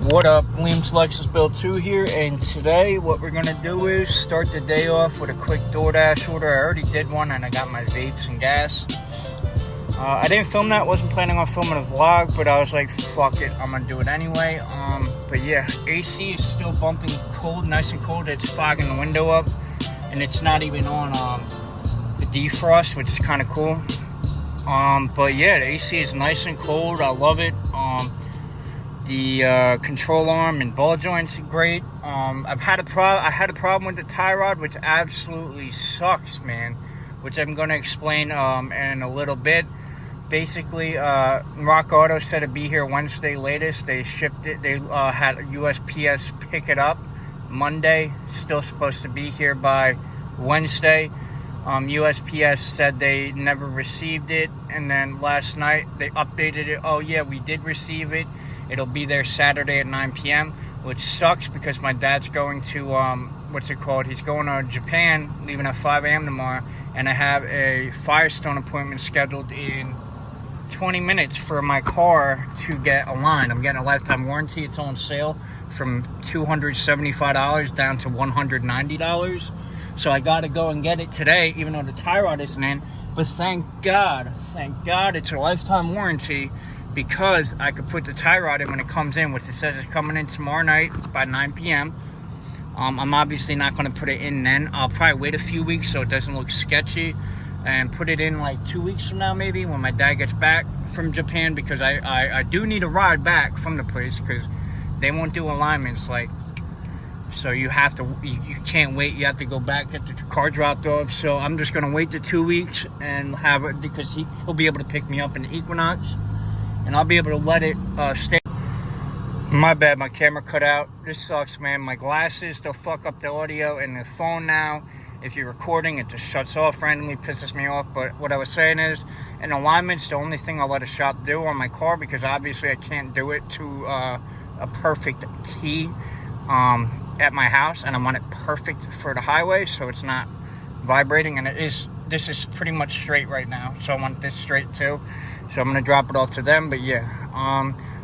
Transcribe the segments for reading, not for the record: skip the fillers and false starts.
What up, Williams Lexus Build 2 here, and today what we're going to do is start the day off with a quick DoorDash order. I already did one and I got my vapes and gas. I didn't film that, wasn't planning on filming a vlog, but I was like, fuck it, I'm going to do it anyway. But yeah, AC is still bumping cold, nice and cold. It's fogging the window up, and it's not even on the defrost, which is kind of cool. But yeah, the AC is nice and cold. I love it. The control arm and ball joints are great. I had a problem with the tie rod, which absolutely sucks, man, which I'm going to explain in a little bit. Basically, Rock Auto said it'd be here Wednesday latest. They shipped it. They had USPS pick it up Monday. Still supposed to be here by Wednesday. USPS said they never received it, and then last night they updated it. Oh yeah, we did receive it. It'll be there Saturday at 9 p.m., which sucks because my dad's going to, he's going to Japan, leaving at 5 a.m. tomorrow, and I have a Firestone appointment scheduled in 20 minutes for my car to get aligned. I'm getting a lifetime warranty. It's on sale from $275 down to $190. So I got to go and get it today, even though the tie rod isn't in. But thank God, it's a lifetime warranty, because I could put the tie rod in when it comes in, which it says it's coming in tomorrow night by 9 p.m. I'm obviously not going to put it in then. I'll probably wait a few weeks so it doesn't look sketchy, and put it in like 2 weeks from now, maybe, when my dad gets back from Japan, because I do need a ride back from the place, because they won't do alignments, like, so you have to, you can't wait. You have to go back, get the car dropped off. So I'm just going to wait the 2 weeks and have it, because he'll be able to pick me up in the Equinox, and I'll be able to let it stay. My bad, my camera cut out. This sucks, man. My glasses, they'll fuck up the audio, and the phone now, if you're recording, it just shuts off randomly, pisses me off. But what I was saying is, in alignment's the only thing I'll let a shop do on my car, because obviously I can't do it to a perfect T at my house, and I want it perfect for the highway, so it's not vibrating. And this is pretty much straight right now, so I want this straight too. So I'm going to drop it off to them. But yeah,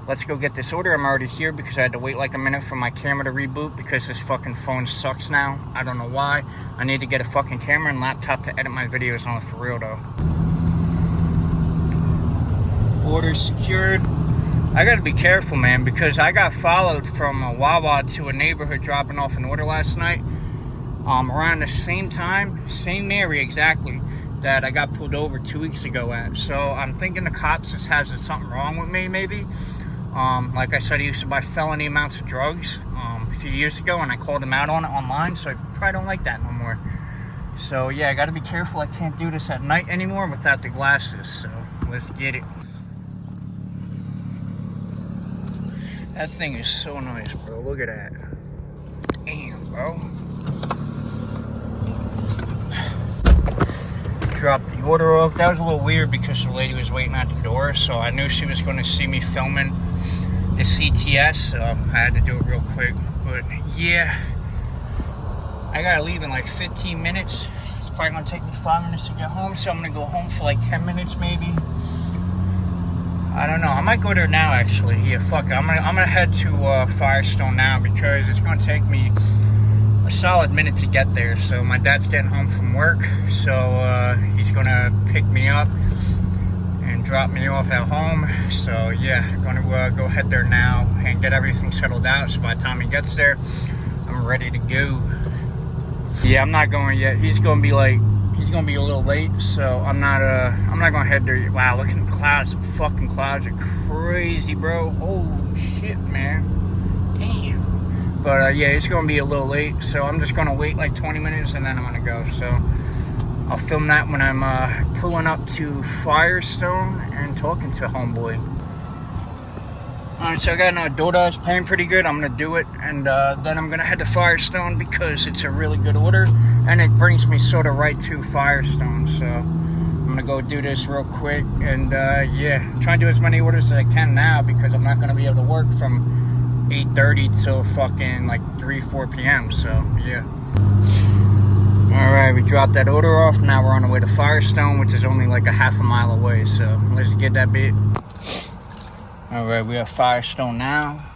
let's go get this order. I'm already here because I had to wait like a minute for my camera to reboot, because this fucking phone sucks now. I don't know why. I need to get a fucking camera and laptop to edit my videos on, for real though. Order secured. I got to be careful, man, because I got followed from a Wawa to a neighborhood dropping off an order last night. Around the same time, same area exactly, that I got pulled over 2 weeks ago at. So I'm thinking the cops just has something wrong with me, maybe. Like I said, I used to buy felony amounts of drugs a few years ago, and I called them out on it online, so I probably don't like that no more. So yeah, I got to be careful. I can't do this at night anymore without the glasses, so let's get it. That thing is so nice, bro. Look at that. Damn, bro. Dropped the order off. That was a little weird because the lady was waiting at the door, so I knew she was going to see me filming the CTS, so I had to do it real quick. But yeah, I gotta leave in like 15 minutes. It's probably going to take me 5 minutes to get home, so I'm going to go home for like 10 minutes maybe. I don't know. I might go there now, actually. Yeah, fuck it. I'm gonna head to Firestone now, because it's gonna take me a solid minute to get there. So my dad's getting home from work, so he's gonna pick me up and drop me off at home. So yeah, gonna go head there now and get everything settled out, so by the time he gets there, I'm ready to go. Yeah, I'm not going yet. He's gonna be a little late, so I'm not gonna head there. Wow, look at the clouds. The fucking clouds are crazy, bro. Oh shit, man. Damn. But yeah, it's gonna be a little late, so I'm just gonna wait like 20 minutes and then I'm gonna go. So I'll film that when I'm pulling up to Firestone and talking to homeboy. Alright, so I got another DoorDash, paying pretty good. I'm going to do it, and then I'm going to head to Firestone, because it's a really good order, and it brings me sort of right to Firestone. So I'm going to go do this real quick, and yeah, try and do as many orders as I can now, because I'm not going to be able to work from 8:30 till fucking like 4 p.m. So yeah. Alright, we dropped that order off. Now we're on the way to Firestone, which is only like a half a mile away, so let's get that bit. Alright, we have Firestone now.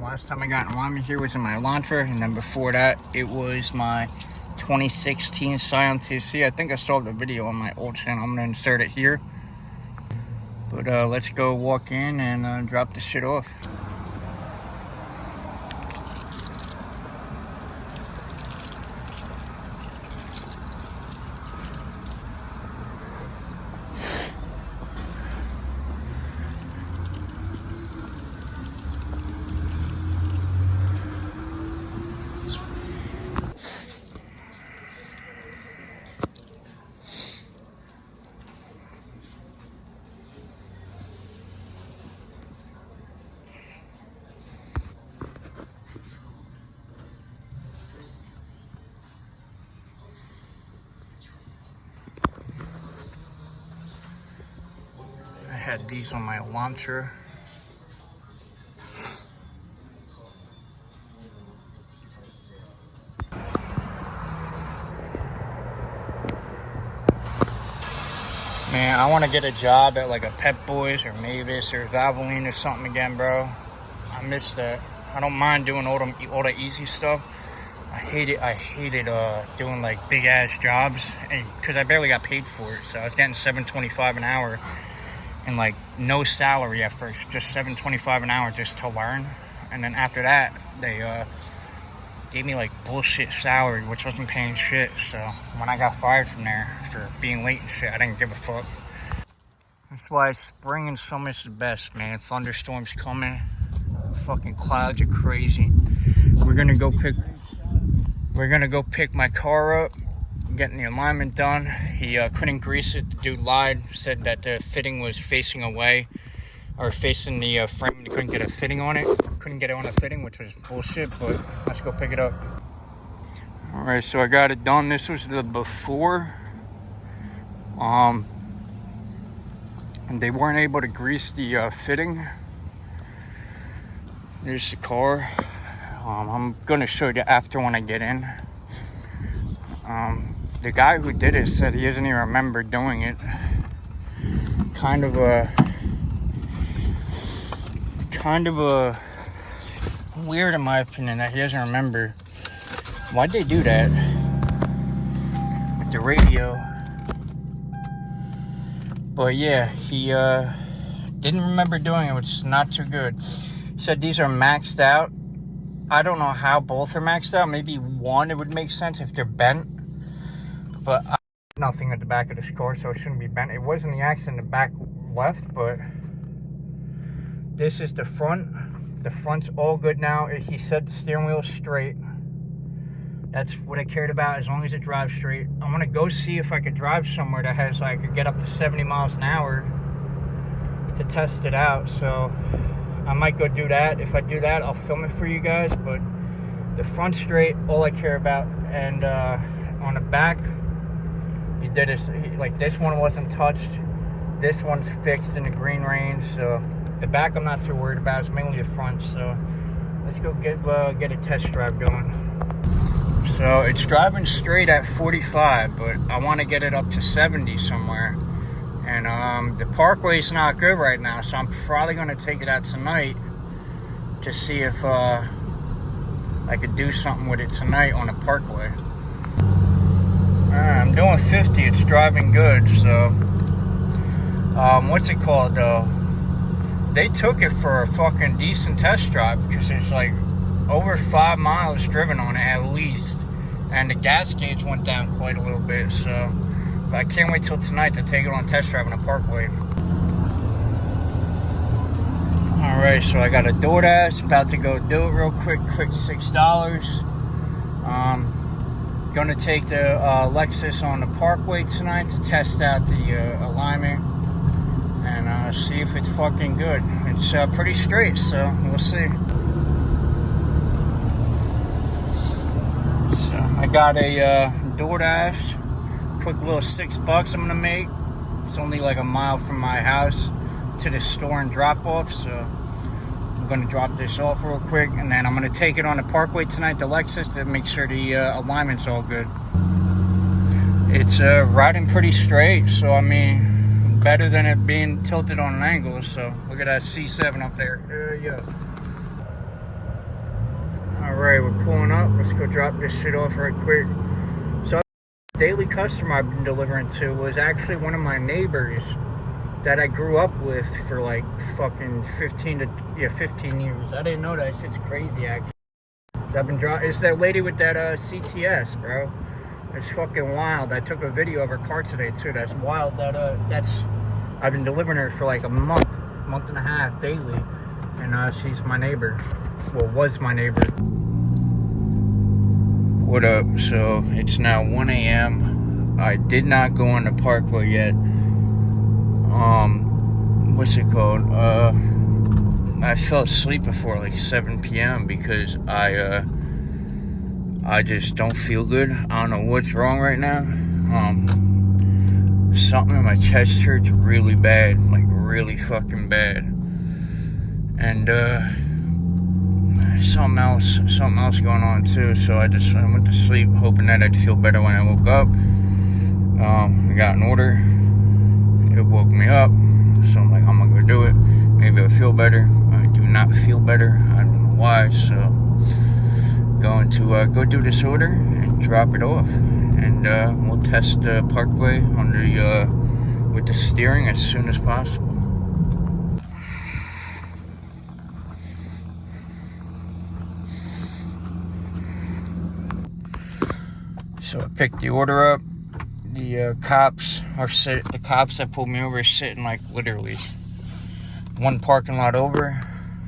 Last time I got in alignment here was in my Elantra, and then before that, it was my 2016 Scion TC. I think I still have the video on my old channel. I'm going to insert it here. But let's go walk in and drop the shit off. I had these on my Elantra. Man, I want to get a job at like a Pep Boys or Mavis or Valvoline or something again, bro. I miss that. I don't mind doing all the easy stuff. I hated doing like big ass jobs, and because I barely got paid for it. So I was getting $7.25 an hour. And like no salary at first, just $7.25 an hour just to learn. And then after that, they gave me like bullshit salary, which wasn't paying shit. So when I got fired from there for being late and shit, I didn't give a fuck. That's why spring and summer's the best, man. Thunderstorms coming, fucking clouds are crazy. We're gonna go pick my car up, getting the alignment done. He couldn't grease it. The dude lied, said that the fitting was facing away or facing the frame. He couldn't get a fitting on it. Couldn't get it on a fitting, which was bullshit, but let's go pick it up. All right, so I got it done. This was the before. And they weren't able to grease the fitting. There's the car. I'm gonna show you after when I get in. The guy who did it said he doesn't even remember doing it. Kind of a weird in my opinion that he doesn't remember. Why'd they do that with the radio? But yeah, he didn't remember doing it, which is not too good. He said these are maxed out. I don't know how both are maxed out. Maybe one, it would make sense if they're bent. But I have nothing at the back of this car, so it shouldn't be bent. It was in the accident in the back left, but this is the front. The front's all good now. He said the steering wheel is straight. That's what I cared about, as long as it drives straight. I want to go see if I could drive somewhere that has, like, I could get up to 70 miles an hour to test it out. So I might go do that. If I do that, I'll film it for you guys. But the front's straight, all I care about. And on the back, he did it, like this one wasn't touched. This one's fixed in the green range. So the back I'm not too worried about. It's mainly the front. So let's go get a test drive going. So it's driving straight at 45, but I want to get it up to 70 somewhere. And the parkway's not good right now, so I'm probably going to take it out tonight to see if I could do something with it tonight on the parkway. I'm doing 50, it's driving good. So what's it called though? They took it for a fucking decent test drive, because it's like over 5 miles driven on it at least, and the gas gauge went down quite a little bit. So but I can't wait till tonight to take it on a test drive on the parkway. Alright, so I got a DoorDash, about to go do it real quick $6. Gonna take the Lexus on the parkway tonight to test out the alignment and see if it's fucking good. It's pretty straight, so we'll see. So I got a DoorDash, quick little $6 I'm gonna make. It's only like a mile from my house to the store and drop off, so I'm gonna drop this off real quick, and then I'm gonna take it on the parkway tonight, the Lexus, to make sure the alignment's all good. It's riding pretty straight, so I mean, better than it being tilted on an angle. So look at that C7 up there. Yeah. Alright, we're pulling up. Let's go drop this shit off right quick. So, the daily customer I've been delivering to was actually one of my neighbors that I grew up with for like fucking 15 years. I didn't know that. Shit's crazy, actually. I've been it's that lady with that CTS, bro. It's fucking wild. I took a video of her car today too. That's wild. I've been delivering her for like a month and a half daily, and she's my neighbor. Well, was my neighbor. What up? So it's now 1 a.m. I did not go on the parkway yet. What's it called? I fell asleep before like 7 p.m. because I just don't feel good. I don't know what's wrong right now. Something in my chest hurts really bad, like really fucking bad. And something else going on too. So I went to sleep hoping that I'd feel better when I woke up. I got an order. It woke me up. So I'm like, I'm gonna go do it. Maybe I'll feel better. I do not feel better. I don't know why. So going to go do this order and drop it off, and we'll test the parkway with the steering as soon as possible. So I picked the order up. The cops that pulled me over are sitting like literally one parking lot over.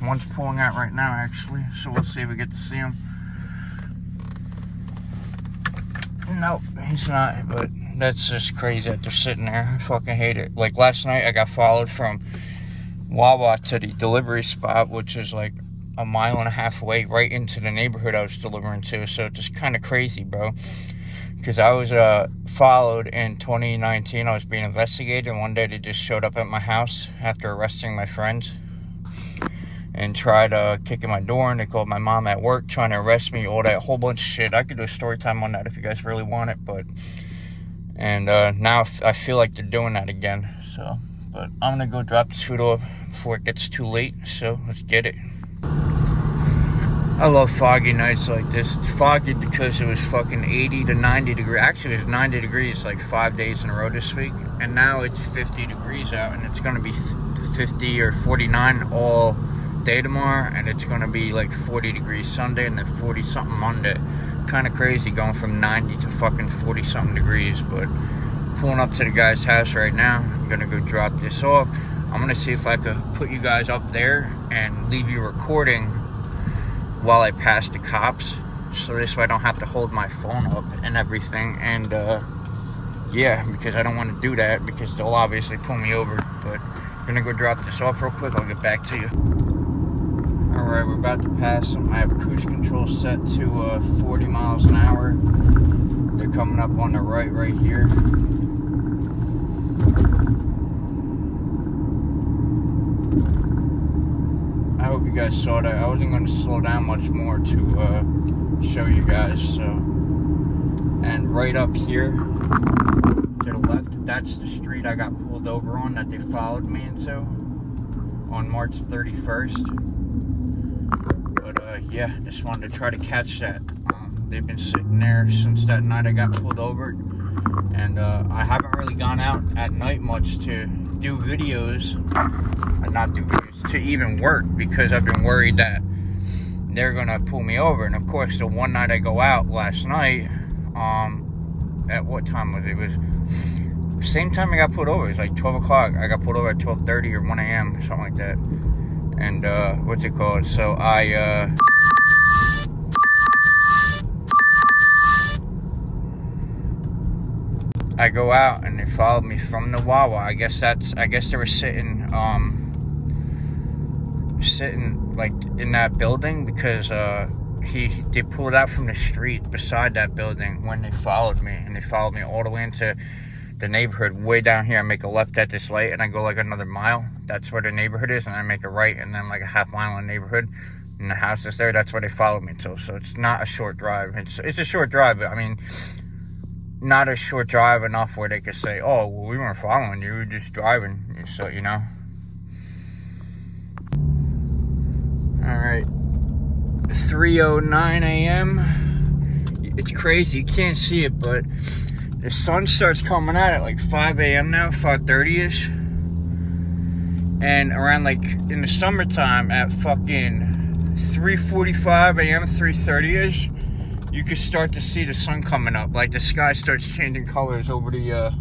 One's pulling out right now, actually. So we'll see if we get to see him. Nope, he's not, but that's just crazy that they're sitting there. I fucking hate it. Like last night, I got followed from Wawa to the delivery spot, which is like a mile and a half away, right into the neighborhood I was delivering to. So it's just kind of crazy, bro. Because I was followed in 2019. I was being investigated, and one day they just showed up at my house after arresting my friends and tried kicking my door, and they called my mom at work trying to arrest me, all that whole bunch of shit. I could do a story time on that if you guys really want it, and now I feel like they're doing that again. So, but I'm gonna go drop this food off before it gets too late, so let's get it. I love foggy nights like this. It's foggy because it was fucking 80 to 90 degrees. Actually, it was 90 degrees like 5 days in a row this week, and now it's 50 degrees out, and it's gonna be 50 or 49 all day tomorrow, and it's gonna be like 40 degrees Sunday and then 40 something Monday. Kind of crazy going from 90 to fucking 40 something degrees. But pulling up to the guy's house right now. I'm gonna go drop this off. I'm gonna see if I could put you guys up there and leave you recording while I pass the cops, so this way I don't have to hold my phone up and everything. And yeah, because I don't want to do that because they'll obviously pull me over. But I'm gonna go drop this off real quick. I'll get back to you. Alright, we're about to pass them. I have cruise control set to 40 miles an hour. They're coming up on the right here. I hope you guys saw that. I wasn't going to slow down much more to show you guys. So, and right up here to the left, that's the street I got pulled over on that they followed me into on March 31st. But yeah, just wanted to try to catch that. They've been sitting there since that night I got pulled over, and I haven't really gone out at night much to do videos, or not do videos, to even work, because I've been worried that they're gonna pull me over. And of course, the one night I go out last night, at what time was it? It was the same time I got pulled over. It was like 12 o'clock. I got pulled over at 12:30 or 1 a.m. something like that. And what's it called? So I go out and they followed me from the Wawa. I guess they were sitting like in that building, because they pulled out from the street beside that building when they followed me, and they followed me all the way into the neighborhood way down here. I make a left at this light and I go like another mile. That's where the neighborhood is, and I make a right and then like a half mile in the neighborhood, and the house is there. That's where they followed me to. So it's not a short drive. It's a short drive, but I mean, not a short drive enough where they could say, oh, well, we weren't following you, we were just driving. So, you know. Alright. 3:09 a.m. It's crazy, you can't see it, but the sun starts coming out at like 5 a.m. now, 5:30ish. And around like in the summertime at fucking 3:45 a.m., 3:30ish, you can start to see the sun coming up. Like the sky starts changing colors over the,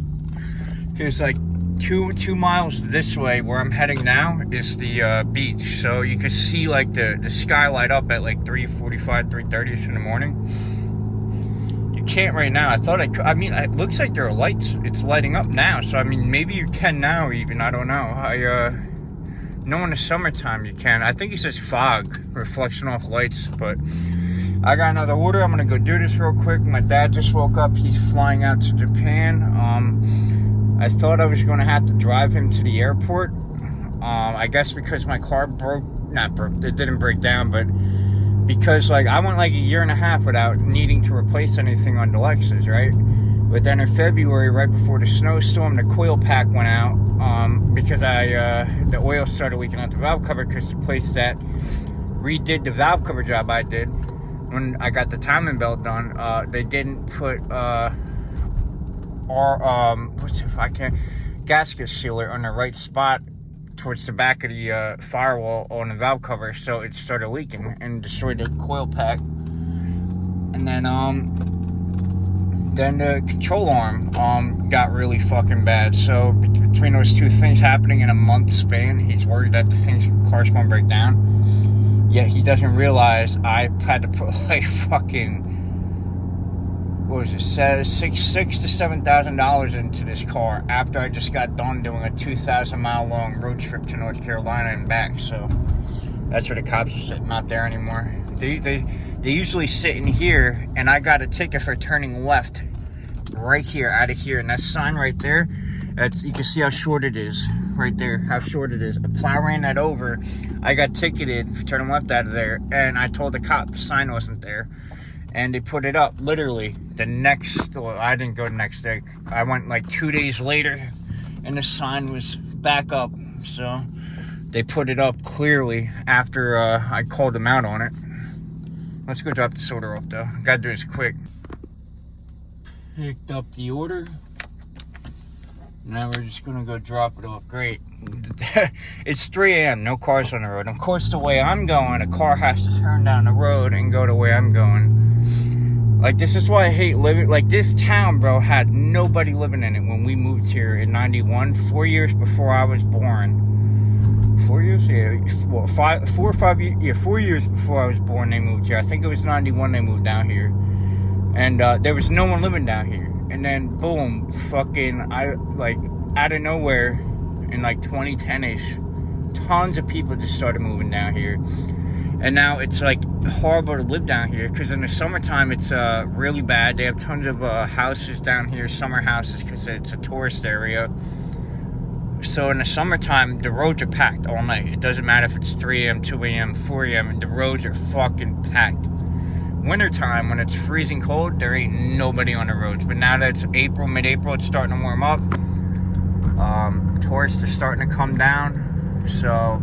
there's like two miles this way where I'm heading now is the beach. So you can see like the sky light up at like 3:45, 3:30ish in the morning. You can't right now. I thought I could. I mean, it looks like there are lights. It's lighting up now. So I mean, maybe you can now even. I don't know. No, in the summertime you can. I think it's just fog, reflection off lights. But I got another order. I'm gonna go do this real quick. My dad just woke up. He's flying out to Japan. I thought I was gonna have to drive him to the airport. I guess because my car not broke. It didn't break down, but because like I went like a year and a half without needing to replace anything on the Lexus, right? But then in February, right before the snowstorm, the coil pack went out because the oil started leaking out the valve cover because the place that redid the valve cover job I did when I got the timing belt done, they didn't put gasket sealer on the right spot towards the back of the firewall on the valve cover, so it started leaking and destroyed the coil pack. And then the control arm got really fucking bad. So between those two things happening in a month span, he's worried that the car's gonna break down. Yet he doesn't realize I had to put like fucking, what was it, $6,000 to $7,000 into this car after I just got done doing a 2,000-mile long road trip to North Carolina and back. So that's where the cops are sitting, not there anymore. They usually sit in here, and I got a ticket for turning left right here, out of here, and that sign right there, you can see how short it is right there, how short it is. A plow ran that over. I got ticketed for turning left out of there, and I told the cop the sign wasn't there, and they put it up literally the next, well, I didn't go the next day, I went like 2 days later, and the sign was back up. So they put it up clearly after I called them out on it. Let's go drop this order off though. Gotta do this quick. Picked up the order. Now we're just gonna go drop it off. Great. It's 3 a.m. No cars on the road. Of course, the way I'm going, a car has to turn down the road and go the way I'm going. Like, this is why I hate living. Like, this town, bro, had nobody living in it when we moved here in '91, 4 years before I was born. 4 years? Yeah, well, 4 years before I was born, they moved here. I think it was '91 they moved down here. And there was no one living down here. And then, boom, fucking, out of nowhere, in like 2010-ish, tons of people just started moving down here. And now it's like horrible to live down here because in the summertime it's really bad. They have tons of houses down here, summer houses, because it's a tourist area. So in the summertime, the roads are packed all night. It doesn't matter if it's 3 a.m., 2 a.m., 4 a.m., the roads are fucking packed. Wintertime, when it's freezing cold, there ain't nobody on the roads. But now that it's April, mid-April, it's starting to warm up. Tourists are starting to come down. So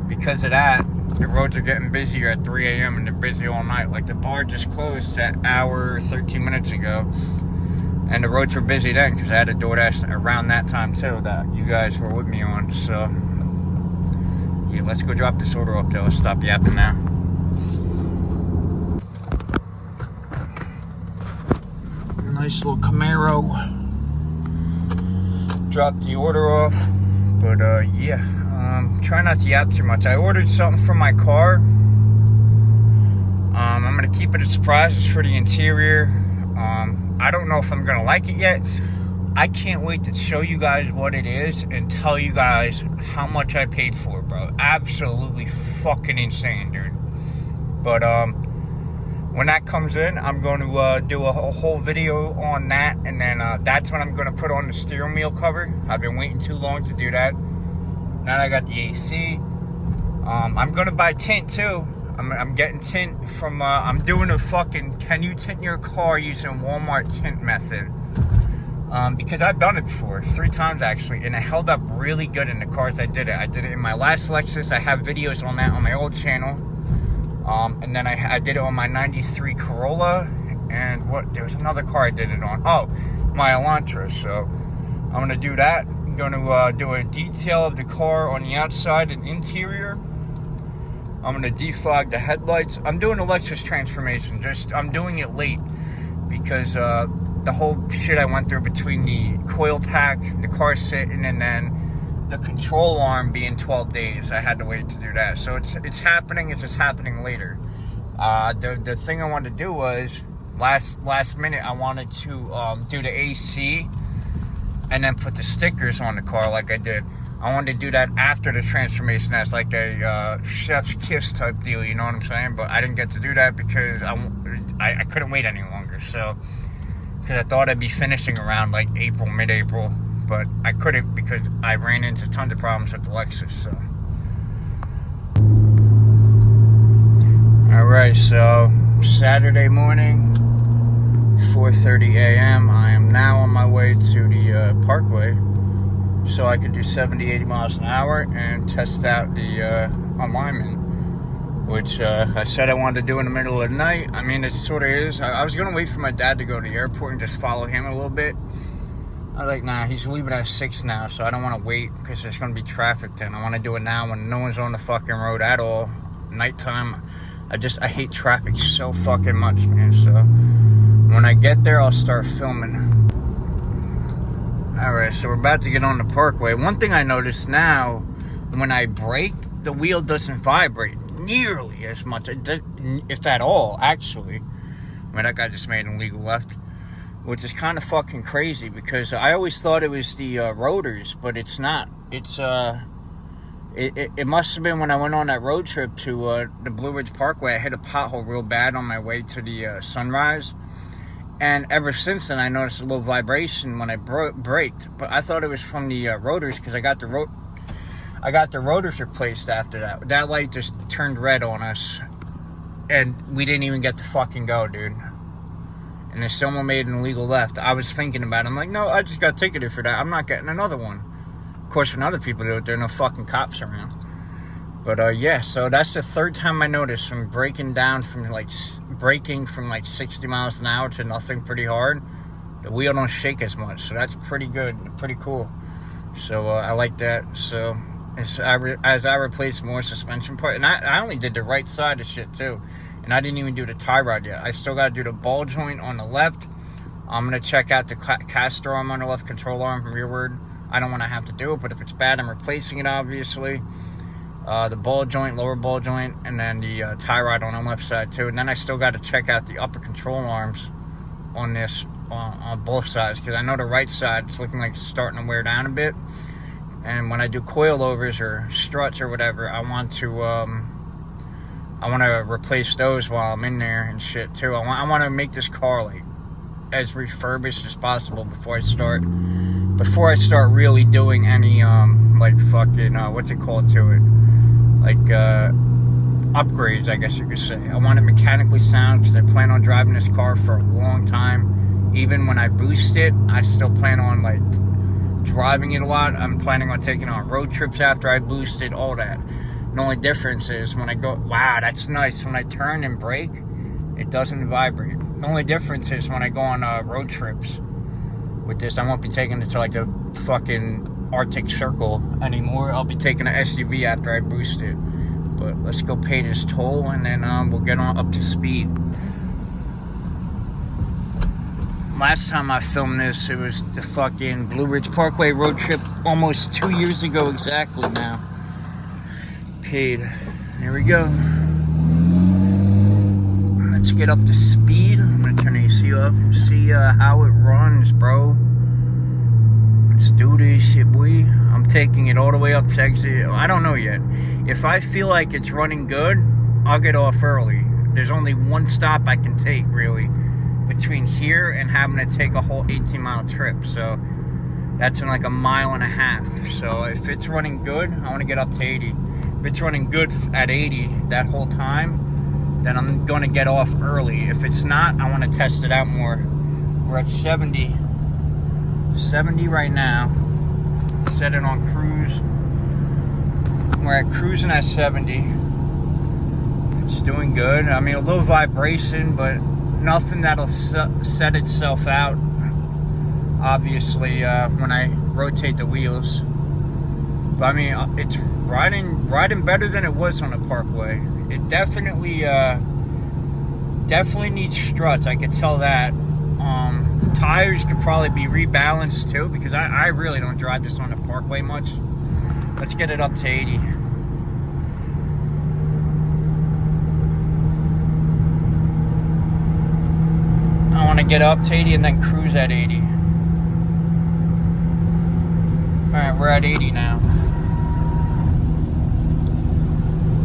because of that, the roads are getting busier at 3 a.m. and they're busy all night. Like the bar just closed an hour, 13 minutes ago. And the roads were busy then because I had a DoorDash around that time too that you guys were with me on. So yeah, let's go drop this order off though. Let's stop yapping now. Nice little Camaro. Dropped the order off. But yeah, try not to yap too much. I ordered something for my car. I'm gonna keep it a surprise. It's for the interior. I don't know if I'm gonna like it yet. I can't wait to show you guys what it is and tell you guys how much I paid for it, bro. Absolutely fucking insane, dude. But when that comes in, I'm going to do a whole video on that, and then that's when I'm going to put on the steering wheel cover. I've been waiting too long to do that. Now that I got the AC, I'm going to buy tint too. I'm getting tint from, I'm doing a fucking, can you tint your car using Walmart tint method? Because I've done it before, 3 times actually, and it held up really good in the cars I did it. I did it in my last Lexus. I have videos on that on my old channel. And then I did it on my 93 Corolla, and there was another car I did it on. Oh, my Elantra. So I'm going to do that. I'm going to do a detail of the car on the outside and interior. I'm going to defog the headlights. I'm doing a Lexus transformation. I'm doing it late because the whole shit I went through between the coil pack, the car sitting, and then the control arm being 12 days. I had to wait to do that. So it's happening. It's just happening later. The thing I wanted to do was last minute. I wanted to do the AC and then put the stickers on the car like I did. I wanted to do that after the transformation. That's like a chef's kiss type deal, you know what I'm saying? But I didn't get to do that because I couldn't wait any longer. So, because I thought I'd be finishing around like April, mid-April, but I couldn't because I ran into tons of problems with the Lexus. So, all right. So Saturday morning, 4:30 a.m. I am now on my way to the Parkway, so I could do 70, 80 miles an hour and test out the alignment, which I said I wanted to do in the middle of the night. I mean, it sort of is. I was going to wait for my dad to go to the airport and just follow him a little bit. I was like, nah, he's leaving at 6 now, so I don't want to wait because there's going to be traffic then. I want to do it now when no one's on the fucking road at all. Nighttime, I hate traffic so fucking much, man. So when I get there, I'll start filming. Alright, so we're about to get on the Parkway. One thing I noticed now, when I brake, the wheel doesn't vibrate nearly as much, if at all, actually. I mean, that guy just made an illegal left, which is kind of fucking crazy because I always thought it was the rotors, but it's not. It's, it must have been when I went on that road trip to the Blue Ridge Parkway. I hit a pothole real bad on my way to the Sunrise. And ever since then, I noticed a little vibration when I braked. But I thought it was from the rotors because I got the rotors replaced after that. That light just turned red on us, and we didn't even get to fucking go, dude. And if someone made an illegal left, I was thinking about it. I'm like, no, I just got ticketed for that. I'm not getting another one. Of course, when other people do it, there are no fucking cops around. But yeah, so that's the third time I noticed from braking from like 60 miles an hour to nothing pretty hard. The wheel don't shake as much, so that's pretty good, pretty cool. So I like that. So as I replace more suspension part, and I only did the right side of shit too, and I didn't even do the tie rod yet. I still got to do the ball joint on the left. I'm gonna check out the caster arm on the left, control arm rearward. I don't want to have to do it, but if it's bad, I'm replacing it, obviously. The ball joint, lower ball joint, and then the tie rod on the left side too. And then I still got to check out the upper control arms on this, on both sides, because I know the right side is looking like it's starting to wear down a bit. And when I do coilovers or struts or whatever, I want to replace those while I'm in there and shit too. I want to make this car like as refurbished as possible before I start really doing any like fucking what's it called to it, like upgrades, I guess you could say. I want it mechanically sound because I plan on driving this car for a long time. Even when I boost it, I still plan on like driving it a lot. I'm planning on taking on road trips after I boost it, all that. The only difference is when I go, wow, that's nice. When I turn and brake, it doesn't vibrate. The only difference is when I go on road trips with this, I won't be taking it to like the fucking Arctic Circle anymore. I'll be taking an SUV after I boost it. But let's go pay this toll, and then we'll get on up to speed. Last time I filmed this, it was the fucking Blue Ridge Parkway road trip almost 2 years ago exactly now. Paid. Here we go. Let's get up to speed. I'm gonna turn the AC off and see how it runs, bro. Let's do this shit, boy. I'm taking it all the way up to exit. I don't know yet. If I feel like it's running good, I'll get off early. There's only one stop I can take, really, between here and having to take a whole 18-mile trip. So that's in like a mile and a half. So if it's running good, I want to get up to 80. If it's running good at 80 that whole time, then I'm going to get off early. If it's not, I want to test it out more. We're at 70 right now. Set it on cruise. We're at cruising at 70. It's doing good. I mean, a little vibration, but nothing that'll set itself out, obviously, when I rotate the wheels. But I mean, it's riding better than it was on the Parkway. It definitely needs struts, I could tell that. Tires could probably be rebalanced too, because I really don't drive this on the Parkway much. Let's get it up to 80. I want to get up to 80 and then cruise at 80. Alright, we're at 80 now.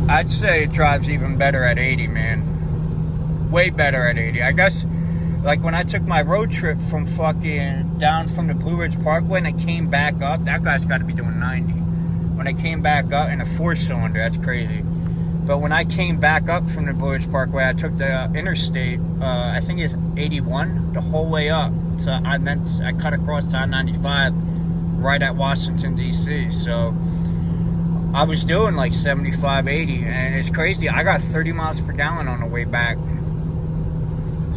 I'd say it drives even better at 80, man. Way better at 80. I guess, like when I took my road trip from fucking down from the Blue Ridge Parkway and I came back up, that guy's got to be doing 90. When I came back up in a 4-cylinder, that's crazy. But when I came back up from the Blue Ridge Parkway, I took the interstate, I think it's 81, the whole way up. So I cut across to I-95 right at Washington, D.C. So I was doing like 75, 80, and it's crazy. I got 30 miles per gallon on the way back.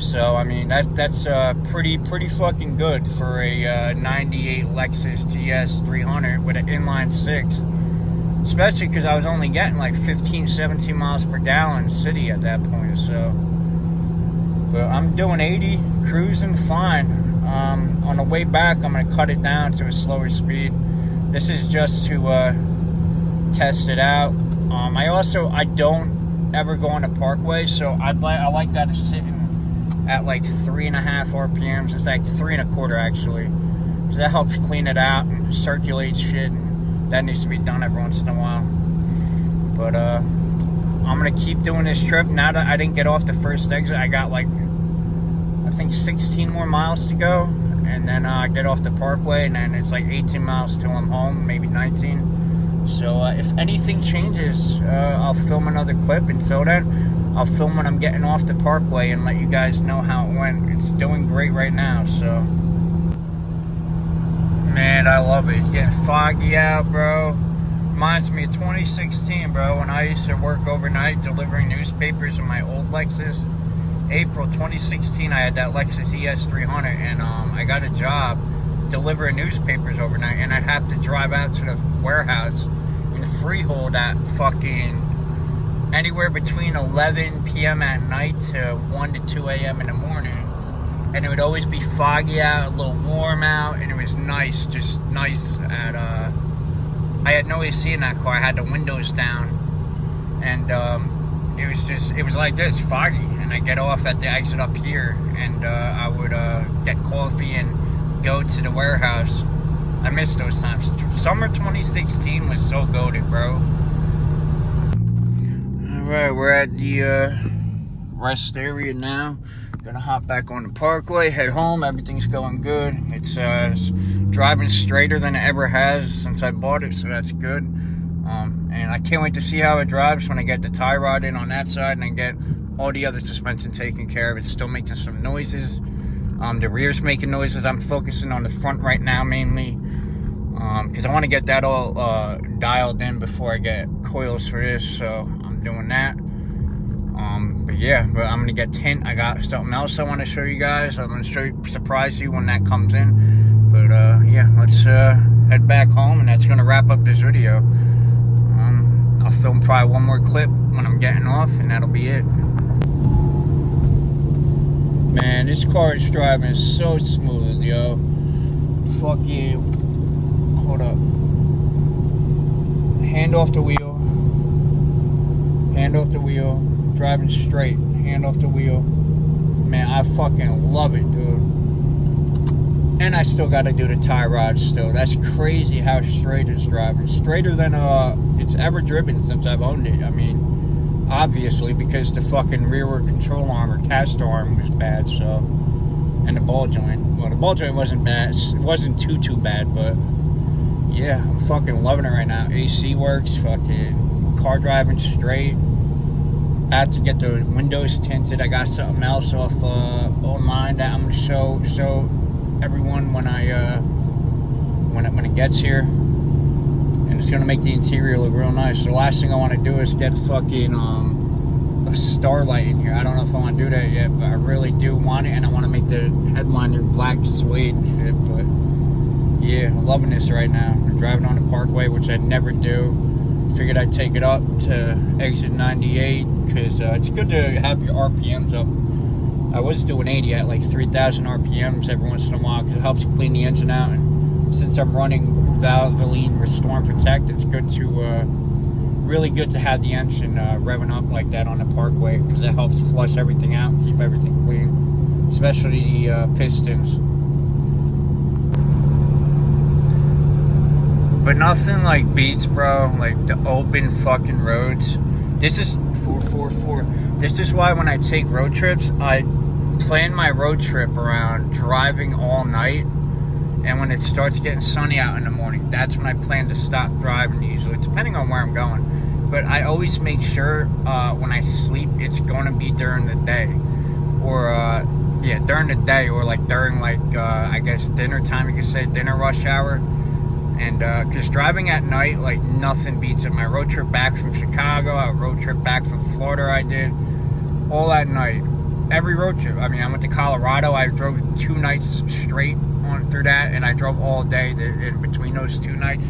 So, I mean, that's pretty fucking good for a 98 Lexus GS 300 with an inline 6. Especially because I was only getting like 15, 17 miles per gallon city at that point. So, but I'm doing 80, cruising fine. On the way back, I'm going to cut it down to a slower speed. This is just to test it out. I don't ever go on the Parkway, so I like that it's sitting at like 3.5 RPMs. It's like 3.25 actually, because that helps clean it out and circulate shit. And that needs to be done every once in a while. But I'm gonna keep doing this trip. Now that I didn't get off the first exit, I got like, I think 16 more miles to go, and then I get off the Parkway, and then it's like 18 miles till I'm home, maybe 19. So if anything changes, I'll film another clip. Until then, I'll film when I'm getting off the Parkway and let you guys know how it went. It's doing great right now, so. Man, I love it. It's getting foggy out, bro. Reminds me of 2016, bro, when I used to work overnight delivering newspapers in my old Lexus. April 2016, I had that Lexus ES 300, and I got a job delivering newspapers overnight, and I'd have to drive out to the warehouse in Freehold at fucking anywhere between 11 p.m. at night to 1 to 2 a.m. in the morning. And it would always be foggy out, a little warm out, and it was nice, just nice. I had no AC in that car. I had the windows down, and it was like this, foggy. And I get off at the exit up here, and I would get coffee and go to the warehouse. I miss those times. Summer 2016 was so goated, bro. Alright, we're at the rest area now. Gonna hop back on the Parkway, head home. Everything's going good. It's driving straighter than it ever has since I bought it, so that's good. And I can't wait to see how it drives when I get the tie rod in on that side and I get all the other suspension taken care of. It's still making some noises. The rear's making noises. I'm focusing on the front right now mainly, because I want to get that all dialed in before I get coils for this, so I'm doing that. But I'm gonna get tint. I got something else I want to show you guys. I'm gonna surprise you when that comes in. But let's head back home, and that's gonna wrap up this video. I'll film probably one more clip when I'm getting off, and that'll be it. Man, this car is driving so smooth, yo. Fucking, hold up. Hand off the wheel. Hand off the wheel. Driving straight. Hand off the wheel. Man, I fucking love it, dude. And I still got to do the tie rod still. That's crazy how straight it's driving. Straighter than it's ever driven since I've owned it. I mean, obviously, because the fucking rearward control arm or cast arm was bad, so. And the ball joint. Well, the ball joint wasn't bad. It wasn't too bad, but yeah, I'm fucking loving it right now. AC works, fucking car driving straight. I have to get the windows tinted. I got something else off online that I'm gonna show everyone when when it gets here, and it's gonna make the interior look real nice. So the last thing I want to do is get fucking a starlight in here. I don't know if I want to do that yet, but I really do want it, and I want to make the headliner black suede and shit. But yeah, I'm loving this right now. I'm driving on the Parkway, which I never do. Figured I'd take it up to exit 98 because it's good to have your RPMs up. I was doing 80 at like 3,000 RPMs every once in a while because it helps clean the engine out. And since I'm running Valvoline Restore and Protect, it's good to really good to have the engine revving up like that on the Parkway because it helps flush everything out and keep everything clean, especially the pistons. But nothing like beats, bro, like the open fucking roads. This is 444. This is why when I take road trips, I plan my road trip around driving all night. And when it starts getting sunny out in the morning, that's when I plan to stop driving usually, depending on where I'm going. But I always make sure when I sleep, it's going to be during the day. Or, yeah, during the day, or like during like, I guess dinner time, you could say dinner rush hour. And because driving at night, like nothing beats it. My road trip back from Chicago, a road trip back from Florida I did, all at night. Every road trip. I mean, I went to Colorado, I drove 2 nights straight on through that, and I drove all day in between those 2 nights.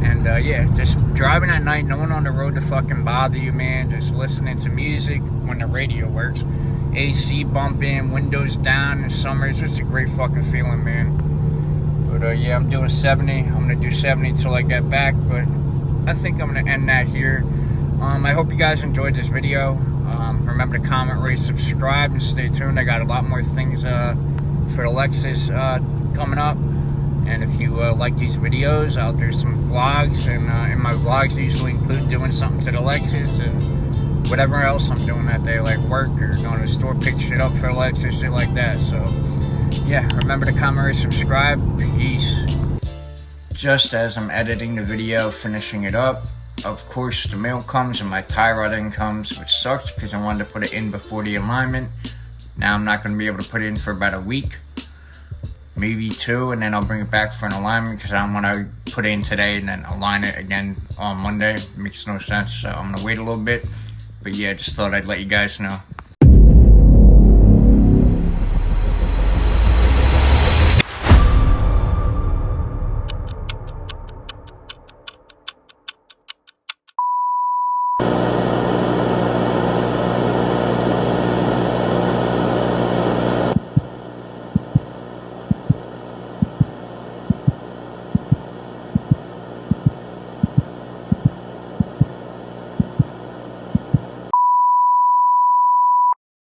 And yeah, just driving at night, no one on the road to fucking bother you, man. Just listening to music when the radio works. AC bumping, windows down in summer. It's just a great fucking feeling, man. But yeah, I'm doing 70. I'm gonna do 70 until I get back, but I think I'm gonna end that here. I hope you guys enjoyed this video. Remember to comment, rate, subscribe, and stay tuned. I got a lot more things for the Lexus coming up. And if you like these videos, I'll do some vlogs, and in my vlogs usually include doing something to the Lexus and whatever else I'm doing that day, like work or going to the store, pick shit up for the Lexus, shit like that. So yeah, remember to comment, rate, subscribe. Peace. Just as I'm editing the video, finishing it up, of course the mail comes and my tie rod in comes, which sucks because I wanted to put it in before the alignment. Now I'm not going to be able to put it in for about a week, maybe 2, and then I'll bring it back for an alignment because I don't want to put it in today and then align it again on Monday. It makes no sense, so I'm going to wait a little bit. But yeah, just thought I'd let you guys know.